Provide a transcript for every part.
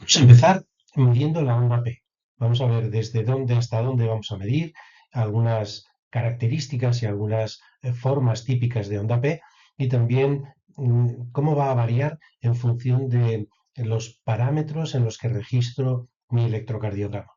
Vamos a empezar midiendo la onda P. Vamos a ver desde dónde hasta dónde vamos a medir algunas características y algunas formas típicas de onda P y también cómo va a variar en función de los parámetros en los que registro mi electrocardiograma.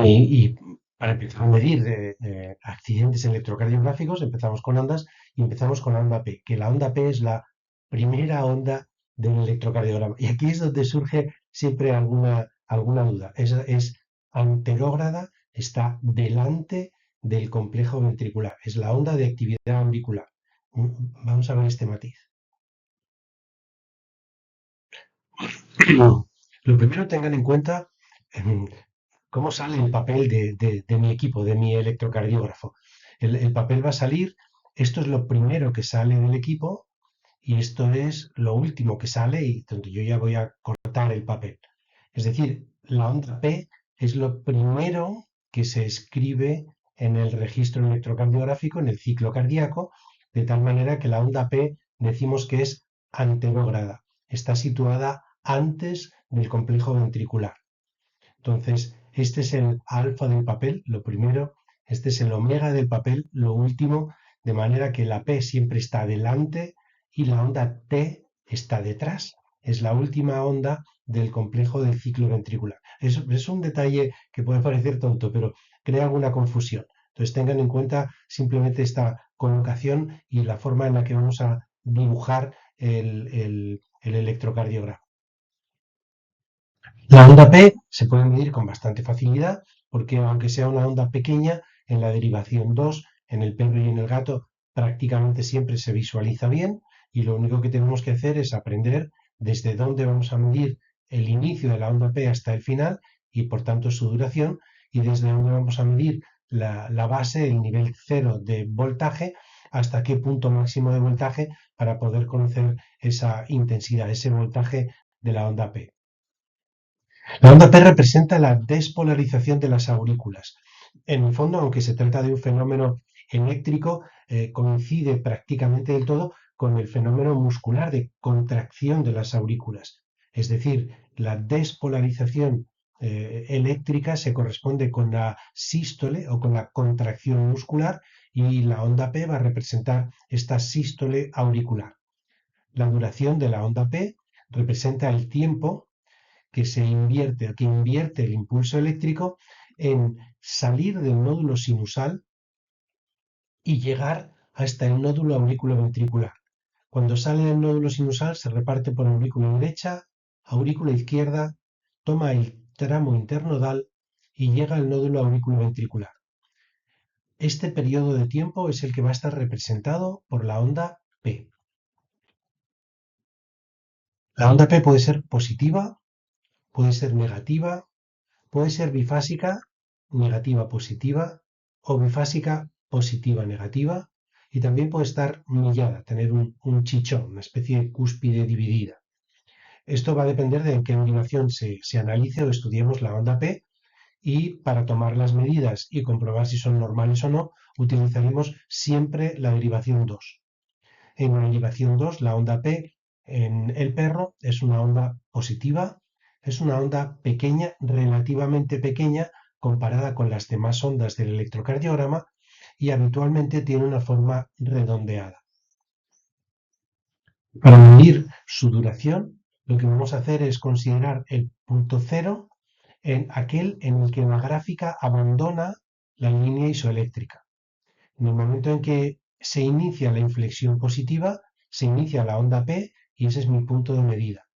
Y para empezar a medir accidentes electrocardiográficos, empezamos con ondas y empezamos con la onda P, que la onda P es la primera onda del electrocardiograma. Y aquí es donde surge siempre alguna duda. Es anterógrada, está delante del complejo ventricular. Es la onda de actividad auricular. Vamos a ver este matiz. Lo primero, tengan en cuenta em, cómo sale el papel de mi equipo, de mi electrocardiógrafo. El papel va a salir, esto es lo primero que sale del equipo y esto es lo último que sale y donde yo ya voy a cortar el papel. Es decir, la onda P es lo primero que se escribe en el registro electrocardiográfico, en el ciclo cardíaco, de tal manera que la onda P decimos que es anterógrada, está situada antes del complejo ventricular. Entonces, este es el alfa del papel, lo primero, este es el omega del papel, lo último, de manera que la P siempre está delante y la onda T está detrás. Es la última onda del complejo del ciclo ventricular. Es un detalle que puede parecer tonto, pero crea alguna confusión. Entonces tengan en cuenta simplemente esta colocación y la forma en la que vamos a dibujar el electrocardiograma. La onda P se puede medir con bastante facilidad porque aunque sea una onda pequeña, en la derivación 2, en el perro y en el gato, prácticamente siempre se visualiza bien y lo único que tenemos que hacer es aprender desde dónde vamos a medir el inicio de la onda P hasta el final y por tanto su duración y desde dónde vamos a medir la base, el nivel cero de voltaje, hasta qué punto máximo de voltaje para poder conocer esa intensidad, ese voltaje de la onda P. La onda P representa la despolarización de las aurículas. En el fondo, aunque se trata de un fenómeno eléctrico, coincide prácticamente del todo con el fenómeno muscular de contracción de las aurículas. Es decir, la despolarización eléctrica se corresponde con la sístole o con la contracción muscular y la onda P va a representar esta sístole auricular. La duración de la onda P representa el tiempo que invierte el impulso eléctrico en salir del nódulo sinusal y llegar hasta el nódulo auriculoventricular. Cuando sale del nódulo sinusal se reparte por aurícula derecha, aurícula izquierda, toma el tramo internodal y llega al nódulo auriculoventricular. Este periodo de tiempo es el que va a estar representado por la onda P. La onda P puede ser positiva, puede ser negativa, puede ser bifásica, negativa positiva, o bifásica positiva negativa, y también puede estar millada, tener un chichón, una especie de cúspide dividida. Esto va a depender de en qué derivación se analice o estudiemos la onda P y para tomar las medidas y comprobar si son normales o no, utilizaremos siempre la derivación 2. En la derivación 2, la onda P en el perro es una onda positiva, es una onda pequeña, relativamente pequeña, comparada con las demás ondas del electrocardiograma y habitualmente tiene una forma redondeada. Para medir su duración, lo que vamos a hacer es considerar el punto cero en aquel en el que la gráfica abandona la línea isoeléctrica. En el momento en que se inicia la inflexión positiva, se inicia la onda P y ese es mi punto de medida.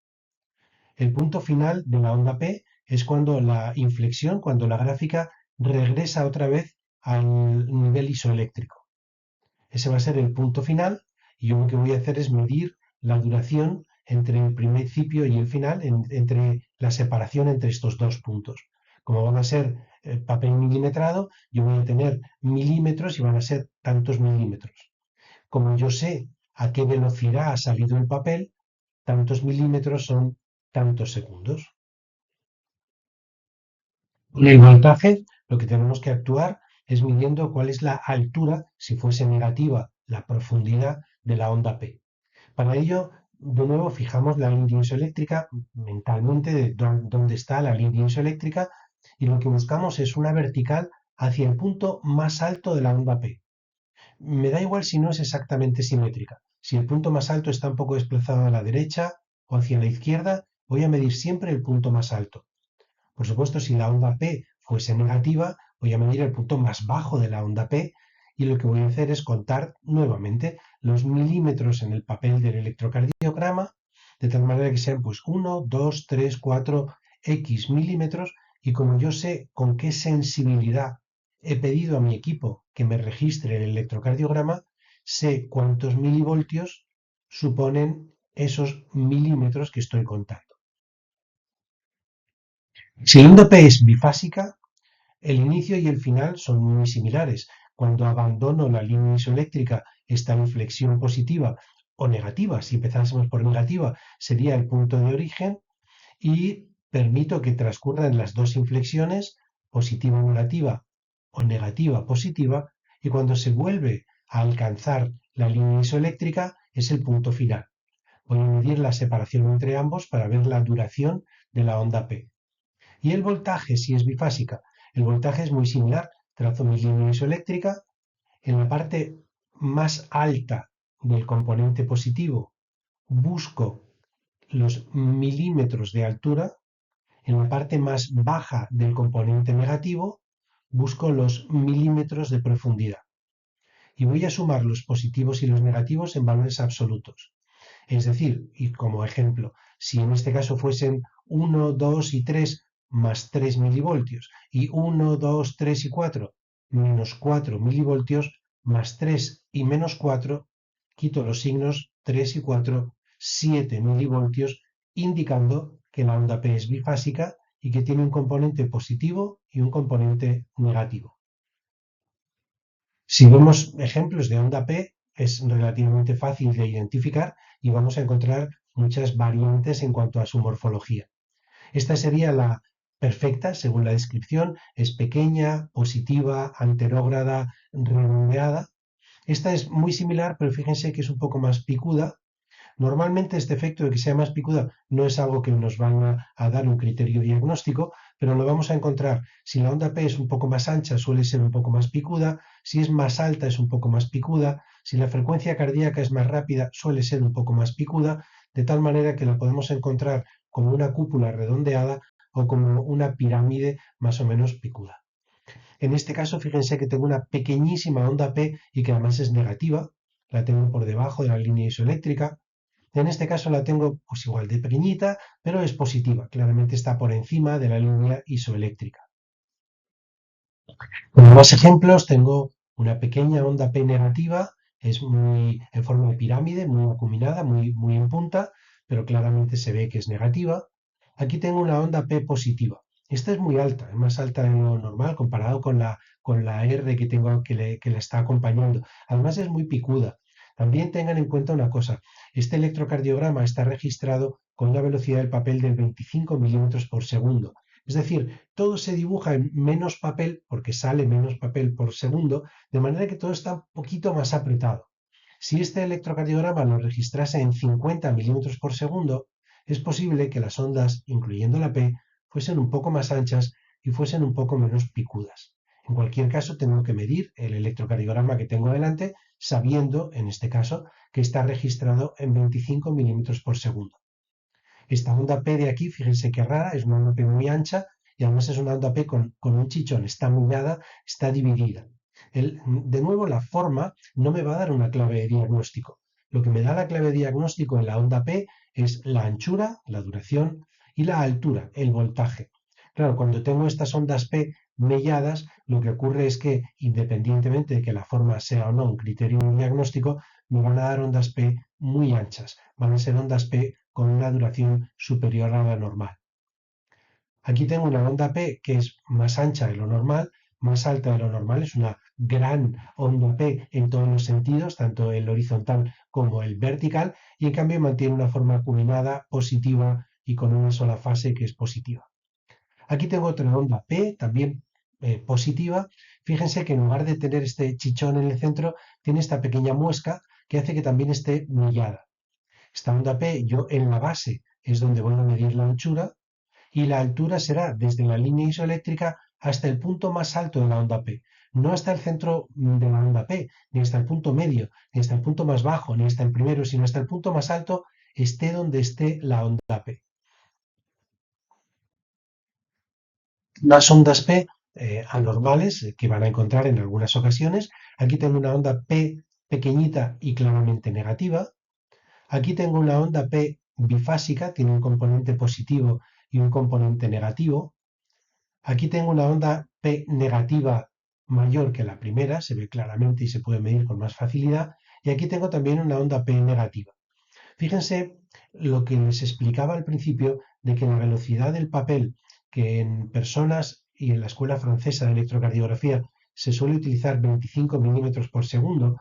El punto final de la onda P es cuando la inflexión, cuando la gráfica regresa otra vez al nivel isoeléctrico. Ese va a ser el punto final y yo lo que voy a hacer es medir la duración entre el principio y el final, entre la separación entre estos dos puntos. Como van a ser papel milimetrado, yo voy a tener milímetros y van a ser tantos milímetros. Como yo sé a qué velocidad ha salido el papel, tantos milímetros son tantos segundos. En el voltaje, lo que tenemos que actuar es midiendo cuál es la altura, si fuese negativa, la profundidad de la onda P. Para ello, De nuevo, fijamos la línea isoeléctrica mentalmente de dónde está la línea isoeléctrica y lo que buscamos es una vertical hacia el punto más alto de la onda P. Me da igual si no es exactamente simétrica. Si el punto más alto está un poco desplazado a la derecha o hacia la izquierda, voy a medir siempre el punto más alto. Por supuesto, si la onda P fuese negativa, voy a medir el punto más bajo de la onda P y lo que voy a hacer es contar nuevamente los milímetros en el papel del electrocardiograma, de tal manera que sean pues 1, 2, 3, 4, X milímetros, y como yo sé con qué sensibilidad he pedido a mi equipo que me registre el electrocardiograma, sé cuántos milivoltios suponen esos milímetros que estoy contando. Si la onda P es bifásica, el inicio y el final son muy similares. Cuando abandono la línea isoeléctrica, esta inflexión positiva o negativa, si empezásemos por negativa, sería el punto de origen y permito que transcurran las dos inflexiones, positiva negativa o negativa positiva, y cuando se vuelve a alcanzar la línea isoeléctrica es el punto final. Voy a medir la separación entre ambos para ver la duración de la onda P. Y el voltaje, si es bifásica, el voltaje es muy similar. Trazo mi línea isoeléctrica. En la parte más alta del componente positivo busco los milímetros de altura. En la parte más baja del componente negativo busco los milímetros de profundidad. Y voy a sumar los positivos y los negativos en valores absolutos. Es decir, y como ejemplo, si en este caso fuesen 1, 2 y 3 más 3 milivoltios y 1, 2, 3 y 4 menos 4 milivoltios más 3 y menos 4, quito los signos 3 y 4, 7 milivoltios, indicando que la onda P es bifásica y que tiene un componente positivo y un componente negativo. Si vemos ejemplos de onda P, es relativamente fácil de identificar y vamos a encontrar muchas variantes en cuanto a su morfología. Esta sería la perfecta, según la descripción, es pequeña, positiva, anterógrada, redondeada. Esta es muy similar, pero fíjense que es un poco más picuda. Normalmente este efecto de que sea más picuda no es algo que nos van a dar un criterio diagnóstico, pero lo vamos a encontrar. Si la onda P es un poco más ancha, suele ser un poco más picuda. Si es más alta, es un poco más picuda. Si la frecuencia cardíaca es más rápida, suele ser un poco más picuda, de tal manera que la podemos encontrar como una cúpula redondeada o como una pirámide más o menos picuda. En este caso, fíjense que tengo una pequeñísima onda P y que además es negativa. La tengo por debajo de la línea isoeléctrica. En este caso la tengo pues igual de pequeñita, pero es positiva. Claramente está por encima de la línea isoeléctrica. Como más ejemplos, tengo una pequeña onda P negativa, es muy en forma de pirámide, muy acuminada, muy en punta, pero claramente se ve que es negativa. Aquí tengo una onda P positiva. Esta es muy alta, es más alta de lo normal comparado con la R que tengo que la está acompañando. Además es muy picuda. También tengan en cuenta una cosa, este electrocardiograma está registrado con una velocidad del papel de 25 milímetros por segundo. Es decir, todo se dibuja en menos papel porque sale menos papel por segundo, de manera que todo está un poquito más apretado. Si este electrocardiograma lo registrase en 50 milímetros por segundo, es posible que las ondas, incluyendo la P, fuesen un poco más anchas y fuesen un poco menos picudas. En cualquier caso, tengo que medir el electrocardiograma que tengo delante, sabiendo, en este caso, que está registrado en 25 milímetros por segundo. Esta onda P de aquí, fíjense qué rara, es una onda P muy ancha y además es una onda P con un chichón, está mullada, está dividida. De nuevo, la forma no me va a dar una clave de diagnóstico. Lo que me da la clave de diagnóstico en la onda P es la anchura, la duración y la altura, el voltaje. Claro, cuando tengo estas ondas P melladas, lo que ocurre es que, independientemente de que la forma sea o no un criterio diagnóstico, me van a dar ondas P muy anchas. Van a ser ondas P con una duración superior a la normal. Aquí tengo una onda P que es más ancha de lo normal, más alta de lo normal, es una gran onda P en todos los sentidos, tanto el horizontal como el vertical, y en cambio mantiene una forma acuminada, positiva y con una sola fase que es positiva. Aquí tengo otra onda P, también positiva. Fíjense que en lugar de tener este chichón en el centro, tiene esta pequeña muesca que hace que también esté mellada. Esta onda P, yo en la base es donde voy a medir la anchura y la altura será desde la línea isoeléctrica hasta el punto más alto de la onda P. No hasta el centro de la onda P, ni hasta el punto medio, ni hasta el punto más bajo, ni hasta el primero, sino hasta el punto más alto, esté donde esté la onda P. Las ondas P anormales que van a encontrar en algunas ocasiones. Aquí tengo una onda P pequeñita y claramente negativa. Aquí tengo una onda P bifásica, tiene un componente positivo y un componente negativo. Aquí tengo una onda P negativa mayor que la primera, se ve claramente y se puede medir con más facilidad. Y aquí tengo también una onda P negativa. Fíjense lo que les explicaba al principio de que la velocidad del papel, que en personas y en la escuela francesa de electrocardiografía se suele utilizar 25 milímetros por segundo,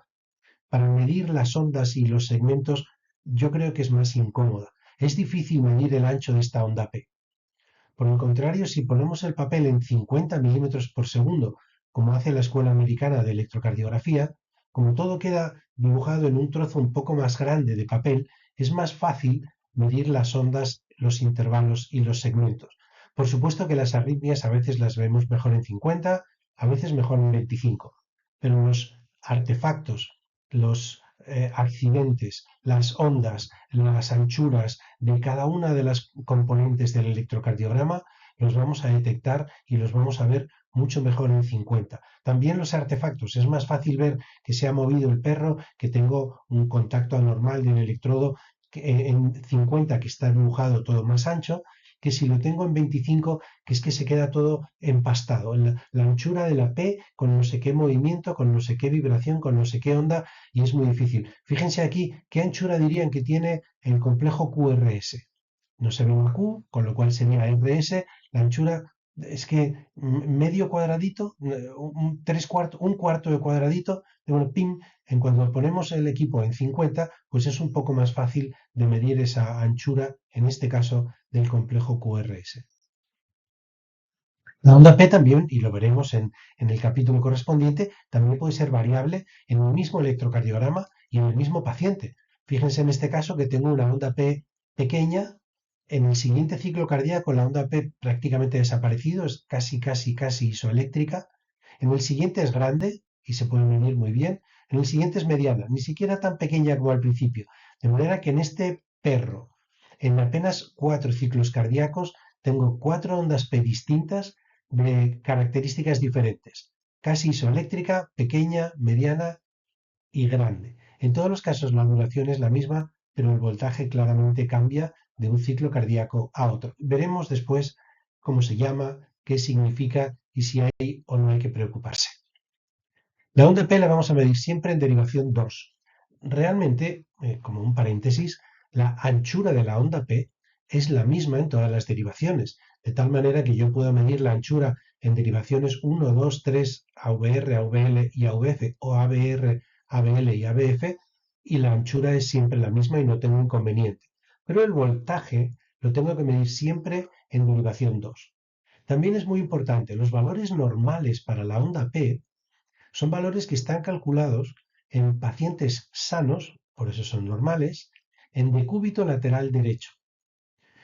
para medir las ondas y los segmentos, yo creo que es más incómoda. Es difícil medir el ancho de esta onda P. Por el contrario, si ponemos el papel en 50 milímetros por segundo, como hace la Escuela Americana de Electrocardiografía, como todo queda dibujado en un trozo un poco más grande de papel, es más fácil medir las ondas, los intervalos y los segmentos. Por supuesto que las arritmias a veces las vemos mejor en 50, a veces mejor en 25, pero los artefactos, los accidentes, las ondas, las anchuras de cada una de las componentes del electrocardiograma los vamos a detectar y los vamos a ver mucho mejor en 50. También los artefactos. Es más fácil ver que se ha movido el perro, que tengo un contacto anormal del electrodo en 50 que está dibujado todo más ancho, que si lo tengo en 25, que es que se queda todo empastado. La anchura de la P con no sé qué movimiento, con no sé qué vibración, con no sé qué onda, y es muy difícil. Fíjense aquí qué anchura dirían que tiene el complejo QRS. No se ve una Q, con lo cual sería RS. La anchura es que medio cuadradito, un cuarto de cuadradito de un pin. En cuanto ponemos el equipo en 50, pues es un poco más fácil de medir esa anchura, en este caso del complejo QRS. La onda P también, y lo veremos en el capítulo correspondiente, también puede ser variable en el mismo electrocardiograma y en el mismo paciente. Fíjense en este caso que tengo una onda P pequeña, en el siguiente ciclo cardíaco la onda P prácticamente desaparecido, es casi isoeléctrica. En el siguiente es grande y se puede medir muy bien. En el siguiente es mediana, ni siquiera tan pequeña como al principio. De manera que en este perro, en apenas 4 ciclos cardíacos, tengo 4 ondas P distintas de características diferentes. Casi isoeléctrica, pequeña, mediana y grande. En todos los casos la duración es la misma, pero el voltaje claramente cambia de un ciclo cardíaco a otro. Veremos después cómo se llama, qué significa y si hay o no hay que preocuparse. La onda P la vamos a medir siempre en derivación 2. Realmente, como un paréntesis, la anchura de la onda P es la misma en todas las derivaciones, de tal manera que yo puedo medir la anchura en derivaciones 1, 2, 3, AVR, AVL y AVF, o AVR, AVL y AVF, y la anchura es siempre la misma y no tengo inconveniente. Pero el voltaje lo tengo que medir siempre en derivación 2. También es muy importante, los valores normales para la onda P son valores que están calculados en pacientes sanos, por eso son normales, en decúbito lateral derecho.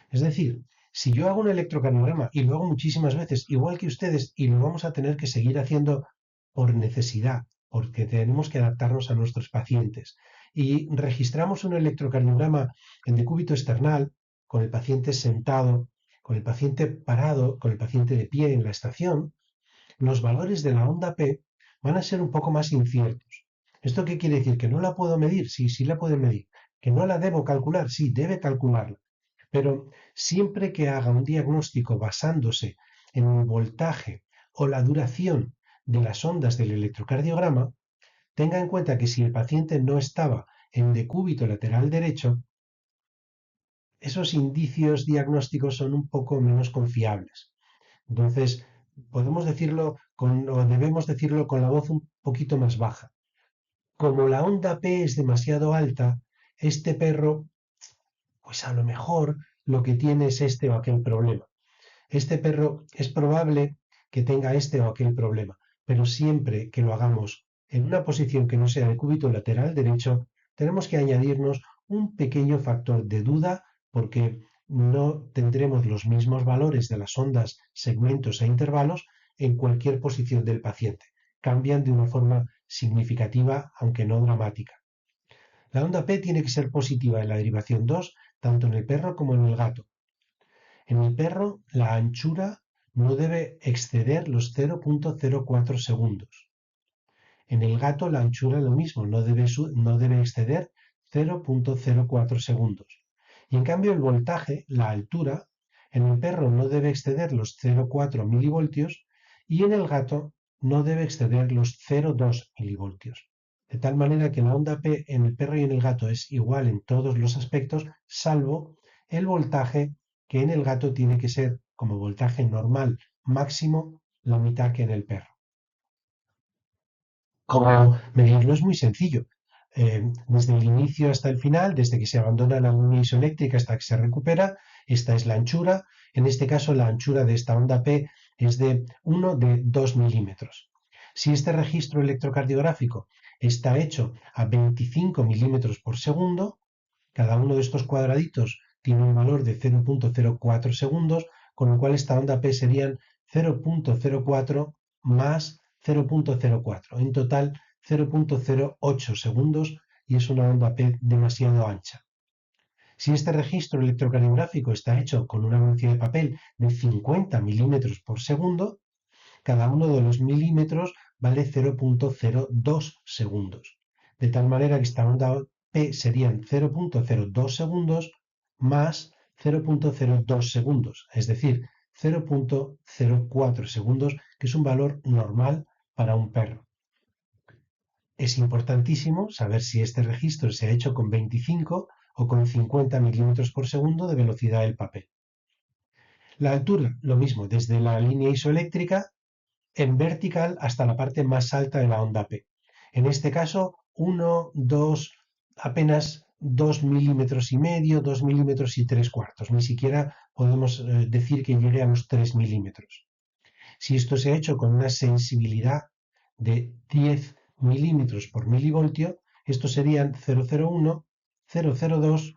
Es decir, si yo hago un electrocardiograma y lo hago muchísimas veces, igual que ustedes, y lo vamos a tener que seguir haciendo por necesidad, porque tenemos que adaptarnos a nuestros pacientes, y registramos un electrocardiograma en decúbito external, con el paciente sentado, con el paciente parado, con el paciente de pie en la estación, los valores de la onda P van a ser un poco más inciertos. ¿Esto qué quiere decir? ¿Que no la puedo medir? Sí, sí la puedo medir. ¿Que no la debo calcular? Sí, debe calcularla. Pero siempre que haga un diagnóstico basándose en el voltaje o la duración de las ondas del electrocardiograma, tenga en cuenta que si el paciente no estaba en decúbito lateral derecho, esos indicios diagnósticos son un poco menos confiables. Entonces, podemos decirlo o debemos decirlo con la voz un poquito más baja. Como la onda P es demasiado alta, este perro, pues a lo mejor lo que tiene es este o aquel problema. Este perro es probable que tenga este o aquel problema, pero siempre que lo hagamos en una posición que no sea de cúbito lateral derecho, tenemos que añadirnos un pequeño factor de duda porque no tendremos los mismos valores de las ondas, segmentos e intervalos en cualquier posición del paciente. Cambian de una forma significativa, aunque no dramática. La onda P tiene que ser positiva en la derivación 2, tanto en el perro como en el gato. En el perro, la anchura no debe exceder los 0,04 segundos. En el gato, la anchura lo mismo, no debe exceder 0,04 segundos. Y en cambio, el voltaje, la altura, en el perro no debe exceder los 0,4 milivoltios y en el gato no debe exceder los 0,2 milivoltios. De tal manera que la onda P en el perro y en el gato es igual en todos los aspectos, salvo el voltaje, que en el gato tiene que ser como voltaje normal máximo la mitad que en el perro. ¿Cómo medirlo? Es muy sencillo. Desde el inicio hasta el final, desde que se abandona la línea isoeléctrica hasta que se recupera, esta es la anchura. En este caso, la anchura de esta onda P es de 1 de 2 milímetros. Si este registro electrocardiográfico está hecho a 25 milímetros por segundo, cada uno de estos cuadraditos tiene un valor de 0,04 segundos, con lo cual esta onda P serían 0,04 más 0,04. En total, 0,08 segundos y es una onda P demasiado ancha. Si este registro electrocardiográfico está hecho con una velocidad de papel de 50 milímetros por segundo, cada uno de los milímetros vale 0,02 segundos. De tal manera que esta onda P serían 0,02 segundos más 0,02 segundos, es decir, 0,04 segundos, que es un valor normal para un perro. Es importantísimo saber si este registro se ha hecho con 25 o con 50 milímetros por segundo de velocidad del papel. La altura, lo mismo, desde la línea isoeléctrica en vertical hasta la parte más alta de la onda P. En este caso, 1, 2, apenas 2 milímetros y medio, 2 milímetros y 3 cuartos. Ni siquiera podemos decir que llegue a los 3 milímetros. Si esto se ha hecho con una sensibilidad de 10 milímetros por milivoltio, estos serían 0,01, 0,02,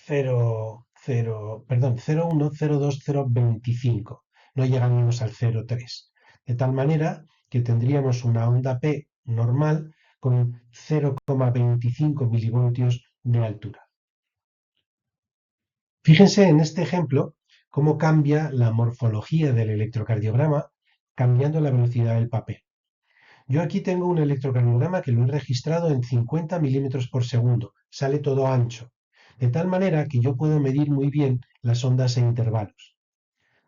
0,1, 0,2, 0,25. No llegaríamos al 0,3. De tal manera que tendríamos una onda P normal con 0,25 milivoltios de altura. Fíjense en este ejemplo cómo cambia la morfología del electrocardiograma cambiando la velocidad del papel. Yo aquí tengo un electrocardiograma que lo he registrado en 50 milímetros por segundo, sale todo ancho, de tal manera que yo puedo medir muy bien las ondas en intervalos.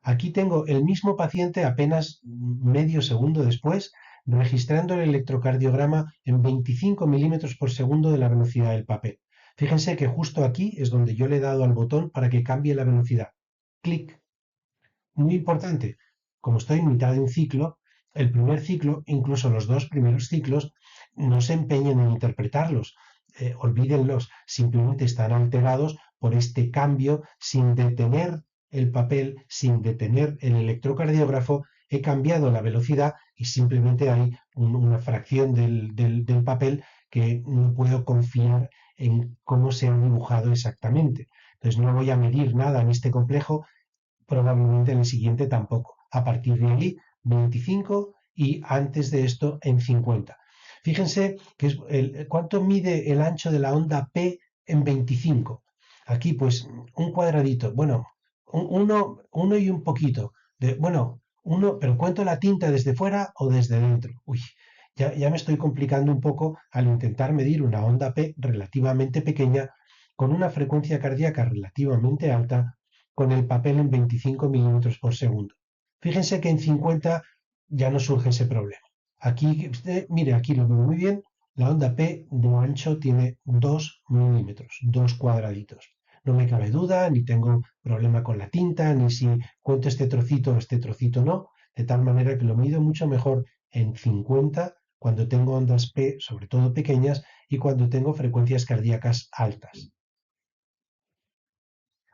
Aquí tengo el mismo paciente apenas medio segundo después, registrando el electrocardiograma en 25 milímetros por segundo de la velocidad del papel. Fíjense que justo aquí es donde yo le he dado al botón para que cambie la velocidad. Clic. Muy importante, como estoy en mitad de un ciclo, el primer ciclo, incluso los dos primeros ciclos, no se empeñen en interpretarlos. Olvídenlos, simplemente están alterados por este cambio sin detener el papel, sin detener el electrocardiógrafo. He cambiado la velocidad y simplemente hay una fracción del papel que no puedo confiar en cómo se ha dibujado exactamente. Entonces no voy a medir nada en este complejo, probablemente en el siguiente tampoco. A partir de ahí, 25 y antes de esto en 50. Fíjense que cuánto mide el ancho de la onda P en 25. Aquí pues un cuadradito, bueno, uno y un poquito. Bueno, uno, pero ¿cuento la tinta desde fuera o desde dentro? Uy, ya me estoy complicando un poco al intentar medir una onda P relativamente pequeña con una frecuencia cardíaca relativamente alta con el papel en 25 milímetros por segundo. Fíjense que en 50 ya no surge ese problema. Aquí, mire, aquí lo veo muy bien, la onda P de ancho tiene 2 milímetros, 2 cuadraditos. No me cabe duda, ni tengo problema con la tinta, ni si cuento este trocito no, de tal manera que lo mido mucho mejor en 50 cuando tengo ondas P, sobre todo pequeñas, y cuando tengo frecuencias cardíacas altas.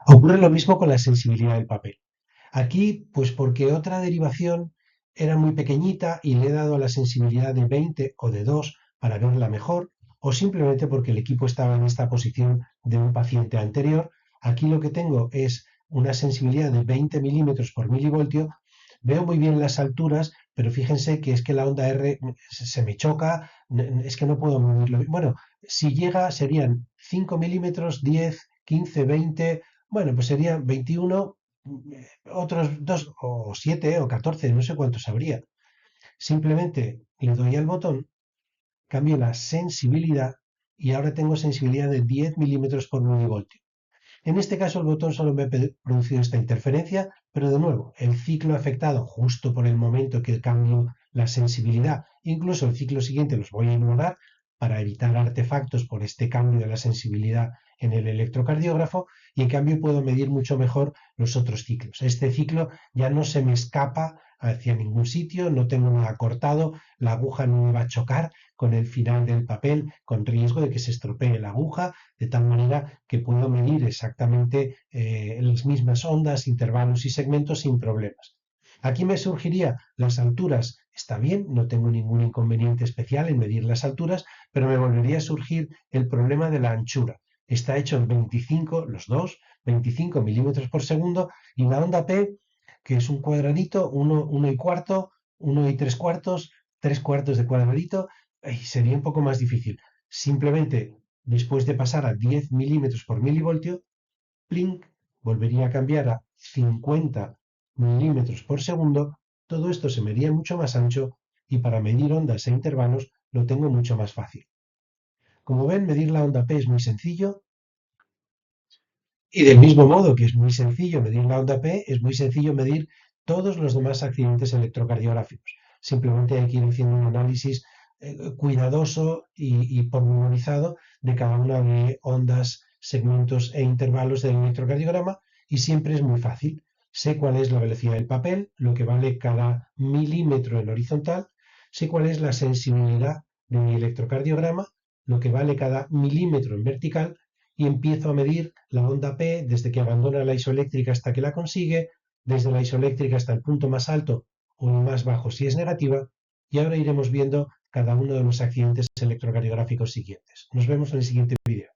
Ocurre lo mismo con la sensibilidad del papel. Aquí, pues porque otra derivación era muy pequeñita y le he dado la sensibilidad de 20 o de 2 para verla mejor, o simplemente porque el equipo estaba en esta posición de un paciente anterior. Aquí lo que tengo es una sensibilidad de 20 milímetros por milivoltio. Veo muy bien las alturas, pero fíjense que es que la onda R se me choca, es que no puedo medirlo. Bueno, si llega serían 5 milímetros, 10, 15, 20, bueno, pues serían 21, otros 2 o 7 o 14, no sé cuántos habría. Simplemente le doy al botón, cambio la sensibilidad y ahora tengo sensibilidad de 10 milímetros por milivoltio. En este caso el botón solo me ha producido esta interferencia, pero de nuevo, el ciclo afectado justo por el momento que cambio la sensibilidad, incluso el ciclo siguiente los voy a ignorar para evitar artefactos por este cambio de la sensibilidad en el electrocardiógrafo, y en cambio puedo medir mucho mejor los otros ciclos. Este ciclo ya no se me escapa hacia ningún sitio, no tengo nada cortado, la aguja no me va a chocar con el final del papel con riesgo de que se estropee la aguja, de tal manera que puedo medir exactamente las mismas ondas, intervalos y segmentos sin problemas. Aquí me surgiría las alturas, está bien, no tengo ningún inconveniente especial en medir las alturas, pero me volvería a surgir el problema de la anchura. Está hecho en 25, los dos, 25 milímetros por segundo, y la onda P, que es un cuadradito, uno y cuarto, 1 y 3 cuartos, 3 cuartos de cuadradito, sería un poco más difícil. Simplemente, después de pasar a 10 milímetros por milivoltio, plink, volvería a cambiar a 50 milímetros por segundo. Todo esto se me haría mucho más ancho y para medir ondas e intervalos lo tengo mucho más fácil. Como ven, medir la onda P es muy sencillo, y del mismo modo que es muy sencillo medir la onda P, es muy sencillo medir todos los demás accidentes electrocardiográficos. Simplemente hay que ir haciendo un análisis cuidadoso y pormenorizado de cada una de ondas, segmentos e intervalos del electrocardiograma, y siempre es muy fácil. Sé cuál es la velocidad del papel, lo que vale cada milímetro en horizontal, sé cuál es la sensibilidad de mi electrocardiograma, lo que vale cada milímetro en vertical, y empiezo a medir la onda P desde que abandona la isoeléctrica hasta que la consigue, desde la isoeléctrica hasta el punto más alto o el más bajo si es negativa, y ahora iremos viendo cada uno de los accidentes electrocardiográficos siguientes. Nos vemos en el siguiente vídeo.